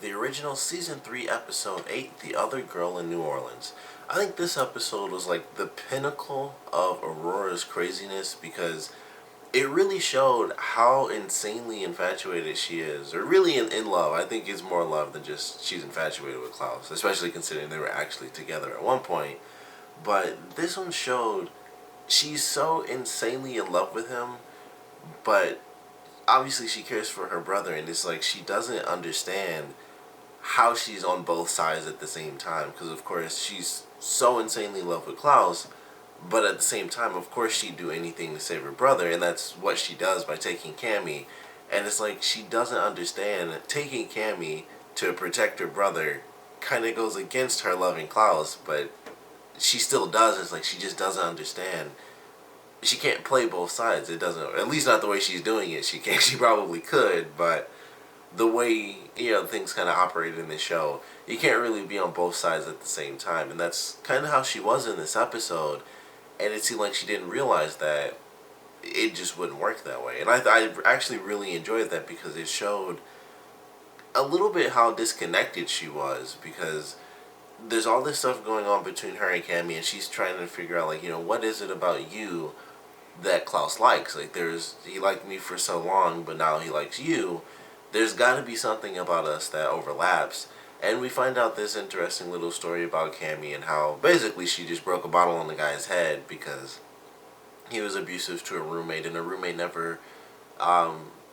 the original Season 3, Episode 8, The Other Girl in New Orleans. I think this episode was like the pinnacle of Aurora's craziness because it really showed how insanely infatuated she is, or really in love. I think it's more love than just she's infatuated with Klaus, especially considering they were actually together at one point. But this one showed she's so insanely in love with him, but obviously she cares for her brother, and it's like she doesn't understand how she's on both sides at the same time. Because of course she's so insanely in love with Klaus, but at the same time, of course, she'd do anything to save her brother, and that's what she does by taking Cami. And it's like she doesn't understand that taking Cami to protect her brother kind of goes against her loving Klaus, but she still does. It's like she just doesn't understand. She can't play both sides. It doesn't, at least not the way she's doing it. She can't. She probably could, but the way things kind of operate in this show, you can't really be on both sides at the same time, and that's kind of how she was in this episode. And it seemed like she didn't realize that it just wouldn't work that way. And I actually really enjoyed that because it showed a little bit how disconnected she was, because there's all this stuff going on between her and Cami, and she's trying to figure out, like, what is it about you that Klaus likes? Like, he liked me for so long, but now he likes you. There's got to be something about us that overlaps. And we find out this interesting little story about Cami and how basically she just broke a bottle on the guy's head because he was abusive to a roommate, and a roommate never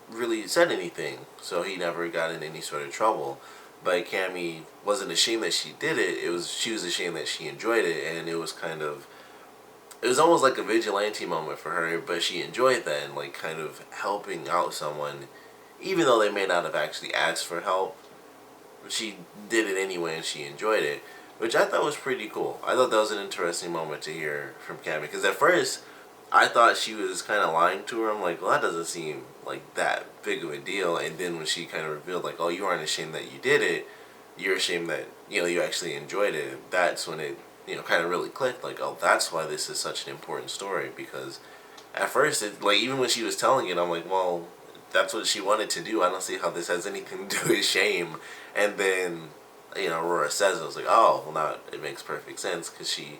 really said anything, so he never got in any sort of trouble. But Cami wasn't ashamed that she did it. She was ashamed that she enjoyed it, and it was almost like a vigilante moment for her, but she enjoyed that, and like kind of helping out someone, even though they may not have actually asked for help. She did it anyway, and she enjoyed it, which I thought was pretty cool. I thought that was an interesting moment to hear from Cami, because at first I thought she was kind of lying to her. I'm like, well, that doesn't seem like that big of a deal. And then when she kind of revealed, like, oh, you aren't ashamed that you did it, you're ashamed that you actually enjoyed it. That's when it kind of really clicked. Like, oh, that's why this is such an important story. Because at first, even when she was telling it, I'm like, well, that's what she wanted to do. I don't see how this has anything to do with shame. And then, Aurora says it. I was like, oh, well, now it makes perfect sense, because she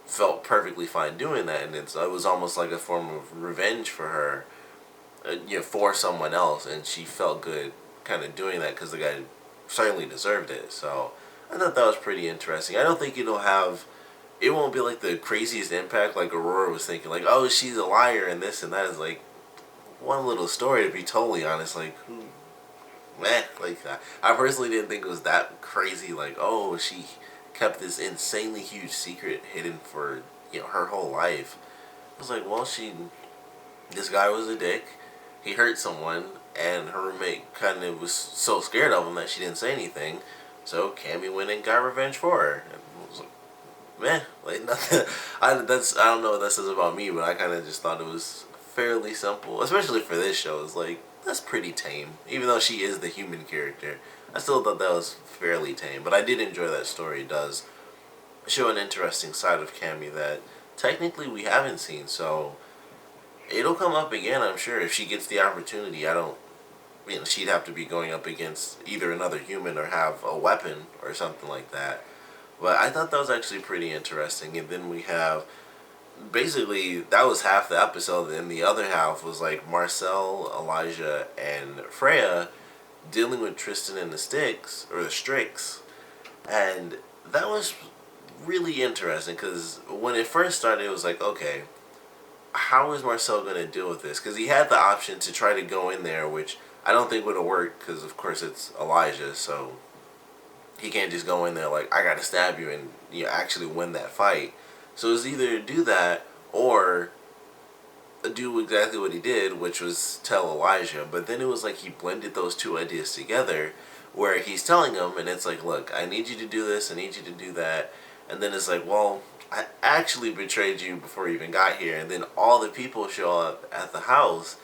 felt perfectly fine doing that, and it was almost like a form of revenge for her, for someone else, and she felt good kind of doing that because the guy certainly deserved it. So I thought that was pretty interesting. I don't think it won't be like the craziest impact like Aurora was thinking, like, oh, she's a liar and this and that. Is like one little story, to be totally honest. Like, like I personally didn't think it was that crazy. Like, oh, she kept this insanely huge secret hidden for her whole life. I was like, well, this guy was a dick. He hurt someone, and her roommate kind of was so scared of him that she didn't say anything. So Cammy went and got revenge for her. And I was like nothing. I don't know what that says about me, but I kind of just thought it was fairly simple, especially for this show. It's like, that's pretty tame, even though she is the human character. I still thought that was fairly tame, but I did enjoy that story. It does show an interesting side of Cammy that technically we haven't seen, so it'll come up again, I'm sure, if she gets the opportunity. I don't, she'd have to be going up against either another human or have a weapon or something like that. But I thought that was actually pretty interesting. And then we have, basically, that was half the episode, and the other half was like Marcel, Elijah, and Freya dealing with Tristan and the Stryx, and that was really interesting because when it first started, it was like, okay, how is Marcel going to deal with this? Because he had the option to try to go in there, which I don't think would have worked because, of course, it's Elijah, so he can't just go in there like, I got to stab you and actually win that fight. So it was either do that or do exactly what he did, which was tell Elijah. But then it was like he blended those two ideas together, where he's telling him, and it's like, look, I need you to do this, I need you to do that. And then it's like, well, I actually betrayed you before you even got here. And then all the people show up at the house,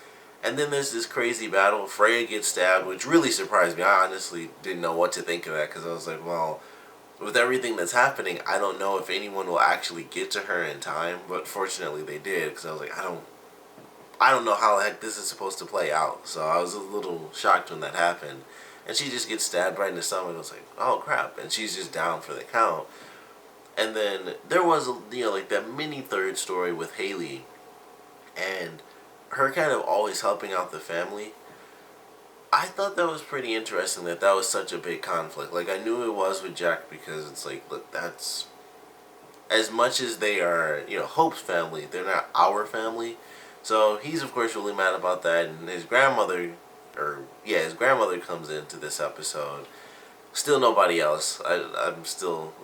and then there's this crazy battle. Freya gets stabbed, which really surprised me. I honestly didn't know what to think of that, because I was like, well, with everything that's happening, I don't know if anyone will actually get to her in time. But fortunately they did, because I was like, I don't know how the heck this is supposed to play out. So I was a little shocked when that happened. and she just gets stabbed right in the stomach. I was like, oh crap, and she's just down for the count. And then there was, like that mini third story with Haley, and her kind of always helping out the family. I thought that was pretty interesting that was such a big conflict. Like, I knew it was with Jack because it's like, look, that's, as much as they are, Hope's family, they're not our family. So he's, of course, really mad about that. And his grandmother, his grandmother comes into this episode. Still nobody else. That's still,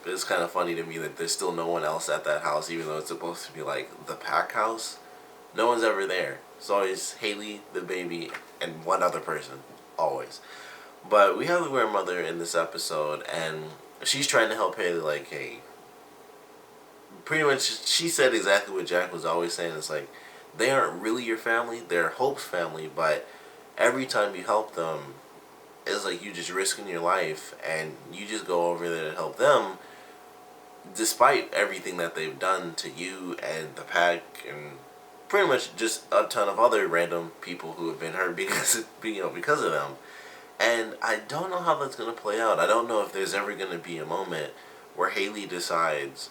it's kind of funny to me that there's still no one else at that house, even though it's supposed to be like the pack house. No one's ever there. It's always Haley, the baby, and one other person. Always. But we have the grandmother in this episode, and she's trying to help Haley, like, hey, pretty much she said exactly what Jack was always saying. It's like, they aren't really your family, they're Hope's family, but every time you help them, it's like you just risking your life, and you just go over there to help them, despite everything that they've done to you and the pack, and pretty much just a ton of other random people who have been hurt because of them. And I don't know how that's going to play out. I don't know if there's ever going to be a moment where Haley decides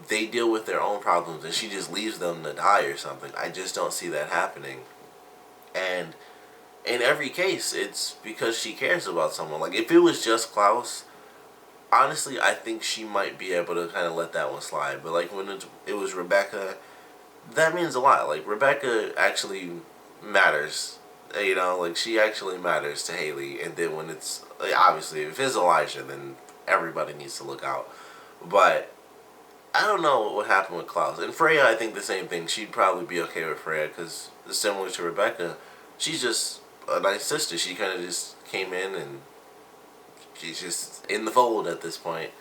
they deal with their own problems and she just leaves them to die or something. I just don't see that happening. And in every case, it's because she cares about someone. Like, if it was just Klaus, honestly, I think she might be able to kind of let that one slide. But, like, when it was Rebecca, that means a lot. Like, Rebecca actually matters. Like, she actually matters to Haley. And then when it's, like, obviously, if it's Elijah, then everybody needs to look out. But I don't know what happened with Klaus. And Freya, I think the same thing. She'd probably be okay with Freya because, similar to Rebecca, she's just a nice sister. She kind of just came in and she's just in the fold at this point.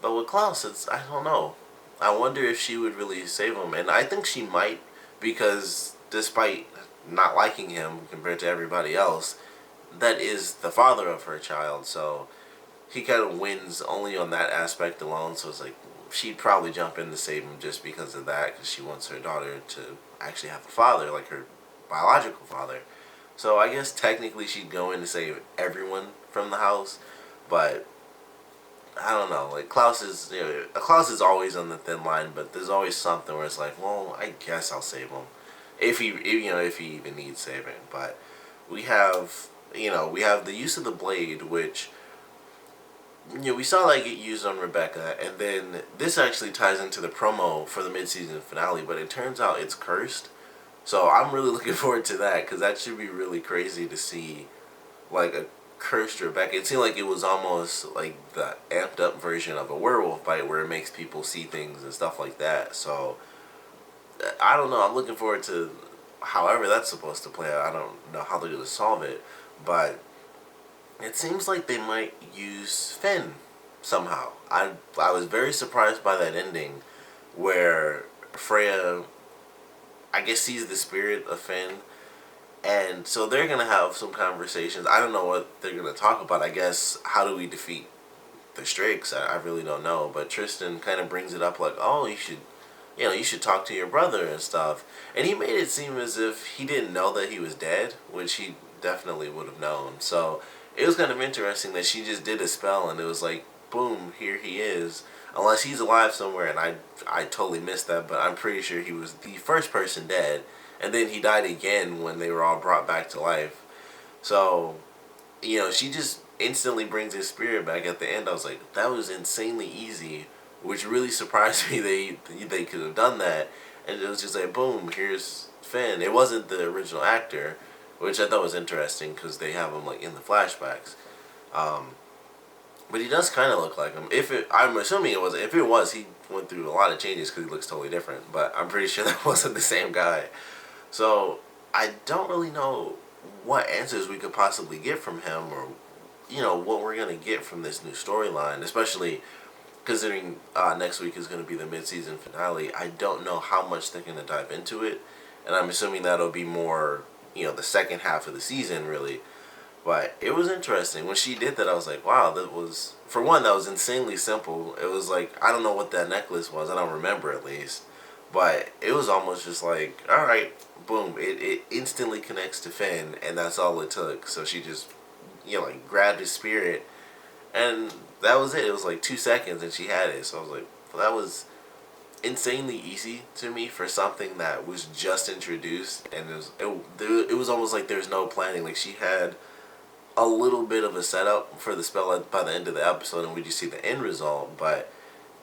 But with Klaus, I don't know. I wonder if she would really save him. And I think she might, because despite not liking him compared to everybody else, that is the father of her child. So he kind of wins only on that aspect alone. So it's like, she'd probably jump in to save him just because of that, because she wants her daughter to actually have a father, like her biological father. So I guess technically she'd go in to save everyone from the house, but I don't know. Like, Klaus is always on the thin line, but there's always something where it's like, well, I guess I'll save him if he even needs saving. But we have the use of the blade, which we saw like get used on Rebecca, and then this actually ties into the promo for the mid-season finale. But it turns out it's cursed, so I'm really looking forward to that, because that should be really crazy to see, like, a cursed Rebecca. It seemed like it was almost like the amped up version of a werewolf bite, where it makes people see things and stuff like that. So I don't know. I'm looking forward to however that's supposed to play out. I don't know how they're going to solve it, but it seems like they might use Finn somehow. I was very surprised by that ending, where Freya, I guess, sees the spirit of Finn, and so they're going to have some conversations. I don't know what they're going to talk about. I guess, how do we defeat the Stryx? I really don't know. But Tristan kind of brings it up like, oh, you should talk to your brother and stuff. And he made it seem as if he didn't know that he was dead, which he definitely would have known. So it was kind of interesting that she just did a spell and it was like, boom, here he is. Unless he's alive somewhere, and I totally missed that, but I'm pretty sure he was the first person dead. And then he died again when they were all brought back to life. So, she just instantly brings his spirit back at the end. I was like, that was insanely easy, which really surprised me they could have done that. And it was just like, boom, here's Finn. It wasn't the original actor, which I thought was interesting because they have him like in the flashbacks. But he does kind of look like him. I'm assuming it was. If it was, he went through a lot of changes because he looks totally different. But I'm pretty sure that wasn't the same guy. So I don't really know what answers we could possibly get from him, or what we're gonna get from this new storyline, especially considering next week is going to be the mid-season finale. I don't know how much they're going to dive into it, and I'm assuming that'll be more, the second half of the season, really. But it was interesting. When she did that, I was like, wow, that was insanely simple. It was like, I don't know what that necklace was. I don't remember, at least. But it was almost just like, all right, boom. It instantly connects to Finn, and that's all it took. So she just, like grabbed his spirit, and that was it. It was like 2 seconds, and she had it. So I was like, well, that was insanely easy to me for something that was just introduced, and it was almost like there was no planning. Like she had a little bit of a setup for the spell by the end of the episode, and we just see the end result, but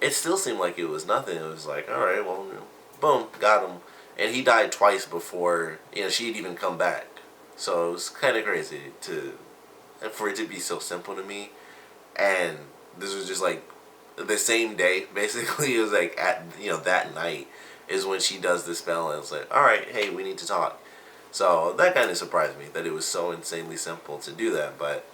it still seemed like it was nothing. It was like, all right, well, boom, got him, and he died twice before she'd even come back. So it was kind of crazy for it to be so simple to me, and this was just like the same day, basically. It was like at that night is when she does the spell, and it's like, all right, hey, we need to talk. So that kind of surprised me that it was so insanely simple to do that. But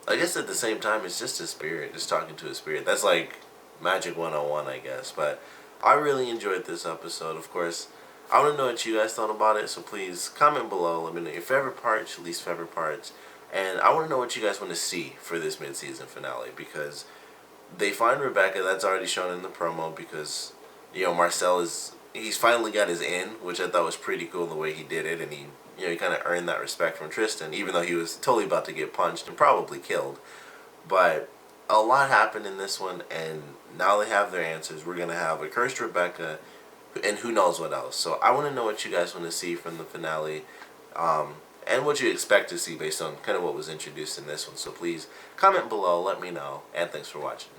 I guess at the same time, it's just a spirit, just talking to a spirit. That's like Magic 101, I guess. But I really enjoyed this episode. Of course, I want to know what you guys thought about it, so please comment below. Let me know your favorite parts, your least favorite parts. And I want to know what you guys want to see for this mid-season finale, because they find Rebecca. That's already shown in the promo, because Marcel he's finally got his in, which I thought was pretty cool the way he did it, and he kind of earned that respect from Tristan, even though he was totally about to get punched and probably killed. But a lot happened in this one, and now they have their answers. We're gonna have a cursed Rebecca, and who knows what else. So I want to know what you guys want to see from the finale, and what you expect to see based on kind of what was introduced in this one. So please comment below, let me know, and thanks for watching.